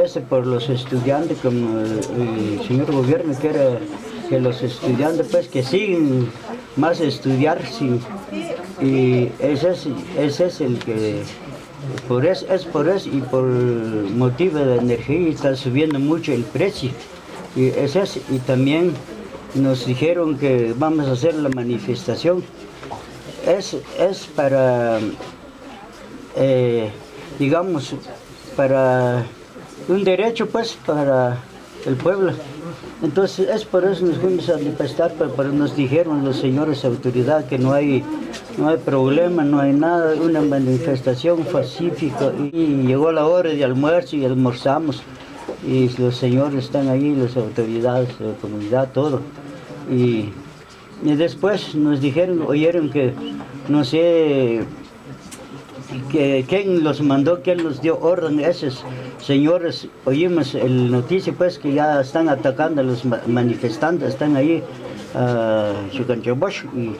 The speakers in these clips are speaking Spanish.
ese por los estudiantes, como el señor gobierno quiere que los estudiantes pues que siguen más estudiar, sí, y ese es el que, es por eso y por motivo de energía está subiendo mucho el precio, y y también nos dijeron que vamos a hacer la manifestación, es para, digamos, para un derecho pues para el pueblo. Entonces es por eso nos fuimos a manifestar, pero nos dijeron los señores de autoridad que no hay problema, no hay nada, una manifestación pacífica. Y llegó la hora de almuerzo y almorzamos. Y los señores están ahí, las autoridades de la comunidad, todo. Y después nos oyeron que, no sé, quién los mandó, quién los dio orden a esos señores. Oímos el noticia pues que ya están atacando a los manifestantes, están ahí a Chucanchabosh, y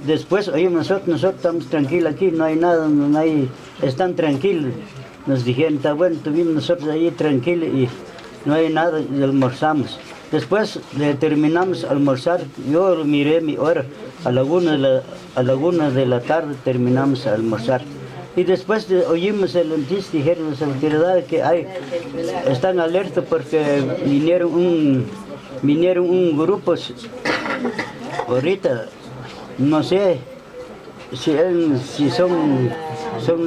después oímos nosotros estamos tranquilos aquí, no hay nada, están tranquilos. Nos dijeron, está bueno, estuvimos nosotros ahí tranquilos y no hay nada, y almorzamos. Después terminamos almorzar, yo miré mi hora, a la una de la tarde terminamos a almorzar. Y después oímos el noticia, dijeron las autoridades que están alerta porque vinieron un grupo, ahorita, no sé si son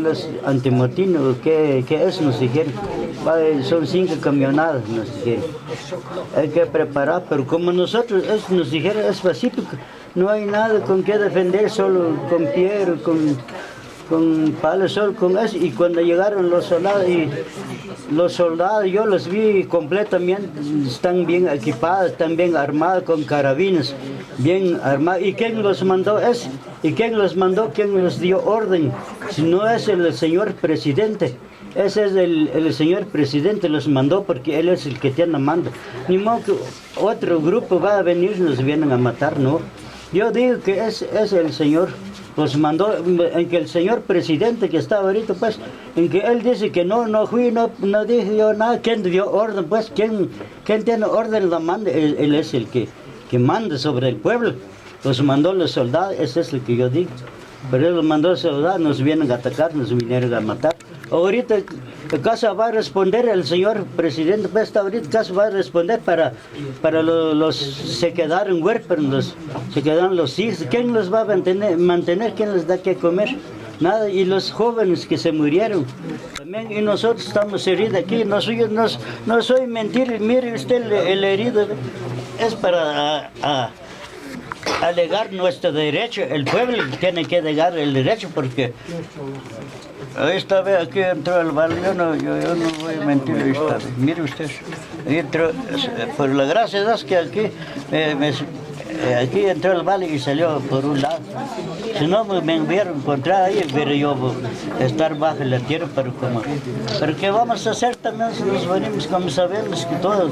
los antimotines o qué es, nos dijeron. Son 5 camionadas, nos dijeron. Hay que preparar, pero como nosotros, nos dijeron, es pacífico, no hay nada con qué defender, solo con piedra, con palos, solo con eso. Y cuando llegaron los soldados, yo los vi completamente, están bien equipados, están bien armados con carabinas, bien armados. ¿Y quién los mandó eso? ¿Y quién los mandó? ¿Quién les dio orden? Si no es el señor presidente. Ese es el señor presidente, los mandó porque él es el que tiene mando. Ni modo que otro grupo va a venir y nos vienen a matar, no. Yo digo que es el señor, los mandó, en que el señor presidente que está ahorita, pues, en que él dice que no fui, no dije yo nada. ¿Quién dio orden? Pues, ¿quién tiene orden? La manda, él es el que manda sobre el pueblo. Los mandó los soldados, eso es lo que yo digo. Pero él los mandó los soldados, nos vienen a atacar, nos vinieron a matar. Ahorita, ¿acaso va a responder el señor presidente? Pues ahorita, ¿acaso va a responder para se quedaron huérfanos, se quedaron los hijos? ¿Quién los va a mantener? ¿Quién les da que comer? Nada. Y los jóvenes que se murieron también, y nosotros estamos heridos aquí. No soy mentir, mire usted el herido, es para alegar nuestro derecho. El pueblo tiene que alegar el derecho porque esta vez aquí entró el barrio, yo no voy a mentir esta vez. Mire usted, entró, por la gracia de Dios que aquí aquí entró el vale y salió por un lado. Si no me hubiera encontrado ahí, hubiera yo estar bajo la tierra, pero ¿qué vamos a hacer también si nos venimos? Como sabemos que todos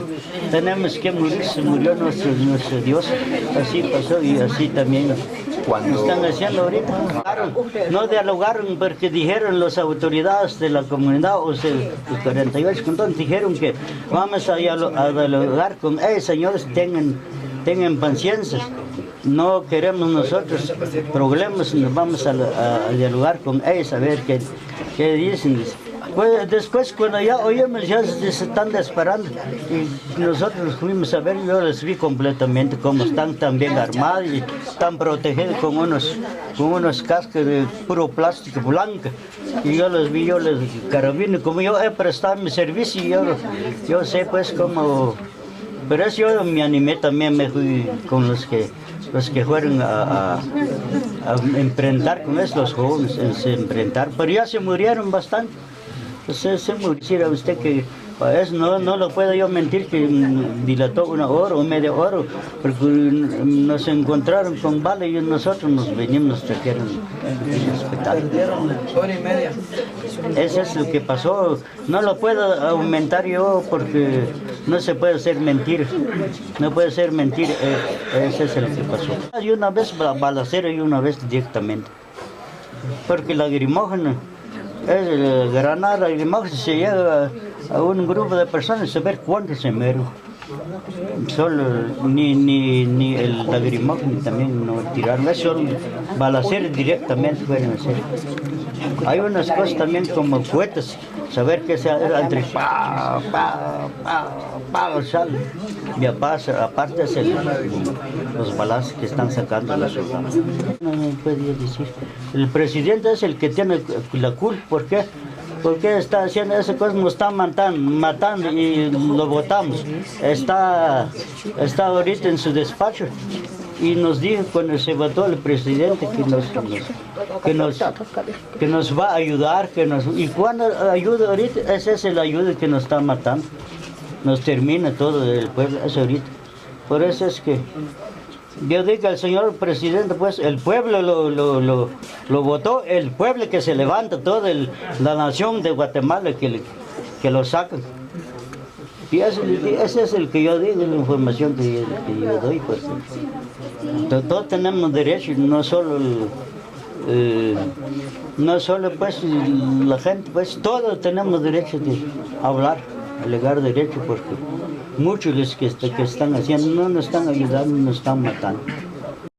tenemos que morir, se murió nuestro Dios, así pasó y así también están haciendo ahorita. No dialogaron porque dijeron las autoridades de la comunidad, o sea, los 48, entonces dijeron que vamos a dialogar con ellos, señores, tengan paciencia, no queremos nosotros problemas, nos vamos a dialogar con ellos a ver qué dicen. Pues después cuando ya oímos, ya se están disparando y nosotros fuimos a ver, yo les vi completamente cómo están tan bien armados y están protegidos con unos cascos de puro plástico blanco. Y yo les vi, carabino, como yo he prestado mi servicio, yo sé pues cómo. Pero eso yo me animé también, me fui con los que fueron a enfrentar con eso, los jóvenes, pero ya se murieron bastante. Entonces se murió usted que eso no lo puedo yo mentir que dilató 1 hora o media hora, porque nos encontraron con balas y nosotros nos venimos, nos trajeron el hospital. Perdieron 1 hora y media. Eso es lo que pasó. No lo puedo aumentar yo porque no se puede hacer mentir. No puede ser mentir. Eso es lo que pasó. Y una vez balacera y una vez directamente. Porque la lagrimógena Es el Granada y Limoges, se llega a un grupo de personas, saber cuántos se mueren. Solo ni el lagrimógeno también no tiraron, eso balaceras directamente pueden hacer. Hay unas cosas también como cohetes, saber que sea entre sale. Y aparte es los balazos que están sacando los soldados. No podía decir. El presidente es el que tiene la culpa, ¿por qué? Porque está haciendo esas cosas, nos están matando y lo votamos. Está ahorita en su despacho y nos dijo cuando se votó el presidente que nos va a ayudar, y cuando ayuda ahorita, esa es la ayuda que nos está matando. Nos termina todo el pueblo, es ahorita. Por eso es que yo digo al señor presidente, pues el pueblo lo votó, el pueblo que se levanta, toda la nación de Guatemala que lo sacan. Y ese es el que yo digo, la información que yo doy. Pues. Todos tenemos derecho, no solo pues, la gente, pues todos tenemos derecho de hablar, alegar derecho, porque muchos los que están haciendo no nos están ayudando, nos están matando.